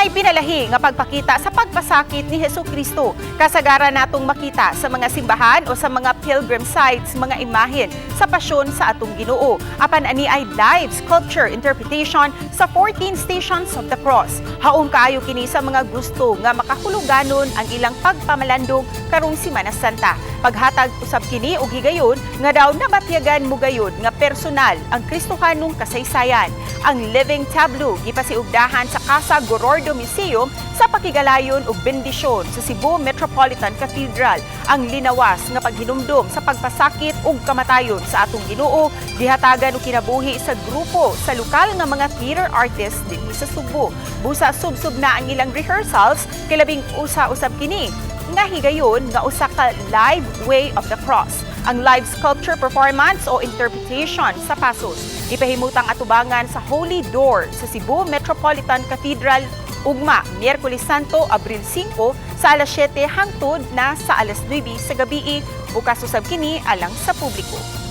May pinalahi nga pagpakita sa pagpasakit ni Hesukristo. Kasagaran natong makita sa mga simbahan o sa mga pilgrim sites mga imahen sa pasyon sa atong Ginoo. Apan ani ay live sculpture interpretation sa 14 Stations of the Cross. Haom kaayo kini sa mga gusto nga makahuluganon ang ilang pagpamalandong karong Semana Santa. Paghatag usab kini og higayon nga daw nabatyagan mo gayud nga personal ang Kristohanong kasaysayan. Ang living tableau gipasiugdahan sa Casa Gorordo Museum sa pakigalayon ug bendisyon sa Cebu Metropolitan Cathedral. Ang linawas nga paghinumdom sa pagpasakit ug kamatayon sa atong Ginoo gihatagan og kinabuhi sa grupo sa lokal nga mga theater artists dinhi sa Subo. Busa subsub na ang ilang rehearsals kay labing usa-usab kini nga higayon nga usa ka live way of the cross. Ang live sculpture performance o interpretation sa Pasos ipahimutang atubangan sa Holy Door sa Cebu Metropolitan Cathedral ugma Miyerkules Santo, Abril 5 sa alas 7 hangtod na sa alas 9 sa gabii o kasusab kini alang sa publiko.